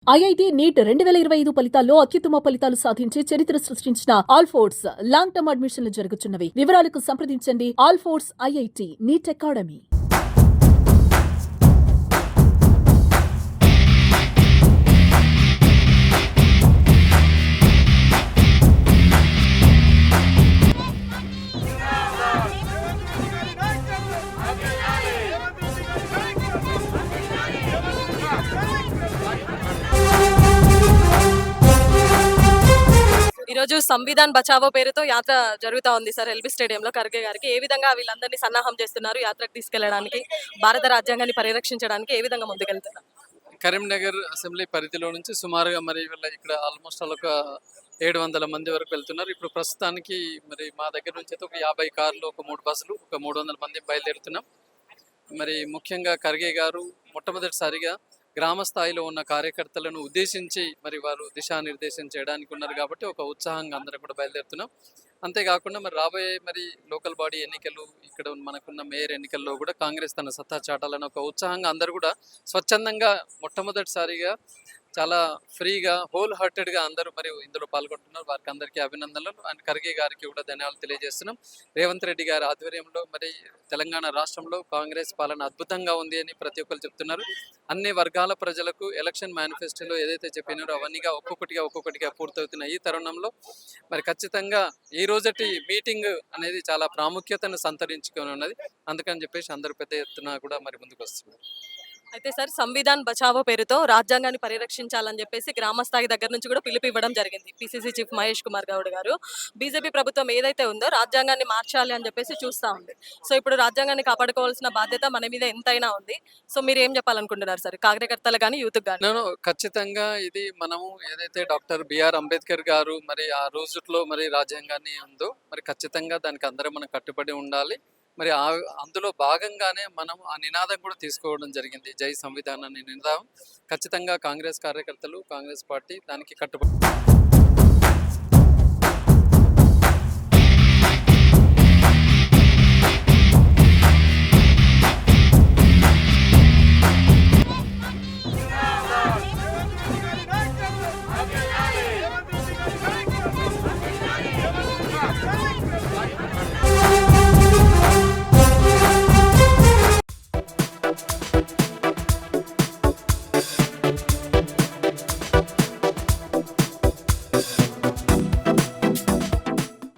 IIT NEET 2025 ఫలితాల్లో అత్యుత్తమ ఫలితాలు సాధించి చరిత్ర సృష్టించిన ఆల్ఫోర్డ్స్ లాంగ్ టర్మ్ అడ్మిషన్లు జరుగుతున్నవి. వివరాలకు సంప్రదించండి ఆల్ఫోర్డ్స్ ఐఐటి నీట్ అకాడమీ. ఈరోజు సంవిధాన్ బచావో పేరుతో యాత్ర జరుగుతా ఉంది సార్ ఎల్బీ స్టేడియంలో ఖర్గే గారికి. ఏ విధంగా వీళ్ళందరినీ సన్నాహం చేస్తున్నారు యాత్రకు తీసుకెళ్లడానికి, భారత రాజ్యాంగాన్ని పరిరక్షించడానికి ఏ విధంగా ముందుకెళ్తున్నారు? కరీంనగర్ అసెంబ్లీ పరిధిలో నుంచి సుమారుగా మరి వీళ్ళ ఇక్కడ ఆల్మోస్ట్ ఒక 700 మంది వరకు వెళ్తున్నారు. ఇప్పుడు ప్రస్తుతానికి మరి మా దగ్గర నుంచి అయితే ఒక 50 కార్లు, ఒక 3 బస్సులు, ఒక 300 మంది బయలుదేరుతున్నాం. మరి ముఖ్యంగా ఖర్గే గారు మొట్టమొదటిసారిగా గ్రామ స్థాయిలో ఉన్న కార్యకర్తలను ఉద్దేశించి మరి వారు దిశానిర్దేశం చేయడానికి ఉన్నారు కాబట్టి ఒక ఉత్సాహంగా అందరం కూడా బయలుదేరుతున్నాం. అంతేకాకుండా మరి రాబోయే మరి లోకల్ బాడీ ఎన్నికలు, ఇక్కడ మనకున్న మేయర్ ఎన్నికల్లో కూడా కాంగ్రెస్ తన సత్తా చాటాలని ఒక ఉత్సాహంగా అందరూ కూడా స్వచ్ఛందంగా మొట్టమొదటిసారిగా చాలా ఫ్రీగా హోల్ హార్టెడ్గా అందరూ మరి ఇందులో పాల్గొంటున్నారు. వారికి అందరికీ అభినందనలు. అండ్ ఖర్గే గారికి కూడా ధన్యవాదాలు తెలియజేస్తున్నాం. రేవంత్ రెడ్డి గారి ఆధ్వర్యంలో మరి తెలంగాణ రాష్ట్రంలో కాంగ్రెస్ పాలన అద్భుతంగా ఉంది అని ప్రతి ఒక్కరు చెప్తున్నారు. అన్ని వర్గాల ప్రజలకు ఎలక్షన్ మేనిఫెస్టోలో ఏదైతే చెప్పినారో అవన్నీగా ఒక్కొక్కటిగా పూర్తవుతున్న ఈ తరుణంలో మరి ఖచ్చితంగా ఈ రోజటి మీటింగ్ అనేది చాలా ప్రాముఖ్యతను సంతరించుకొని ఉన్నది. అందుకని చెప్పేసి అందరూ పెద్ద ఎత్తున కూడా మరి ముందుకు వస్తున్నారు. అయితే సార్ సంవిధాన్ బచావో పేరుతో రాజ్యాంగాన్ని పరిరక్షించాలని చెప్పేసి గ్రామ స్థాయి దగ్గర నుంచి కూడా పిలుపు ఇవ్వడం జరిగింది పిసిసి చీఫ్ మహేష్ కుమార్ గౌడ్ గారు. బీజేపీ ప్రభుత్వం ఏదైతే ఉందో రాజ్యాంగాన్ని మార్చాలి అని చెప్పేసి చూస్తూ ఉంది. సో ఇప్పుడు రాజ్యాంగాన్ని కాపాడుకోవాల్సిన బాధ్యత మన మీద ఎంతైనా ఉంది. సో మీరు ఏం చెప్పాలనుకుంటున్నారు సార్ కార్యకర్తలు కానీ యూత్ కానీ? నేను ఖచ్చితంగా ఇది మనము ఏదైతే డాక్టర్ బిఆర్ అంబేద్కర్ గారు మరి ఆ రోజుల్లో మరి రాజ్యాంగాన్ని ఉందో మరి ఖచ్చితంగా దానికి అందరం మనం కట్టుబడి ఉండాలి. మరి అందులో భాగంగానే మనం ఆ నినాదం కూడా తీసుకోవడం జరిగింది. జై సంవిధాన్ అనే నినాదం. ఖచ్చితంగా కాంగ్రెస్ కార్యకర్తలు, కాంగ్రెస్ పార్టీ దానికి కట్టుబడి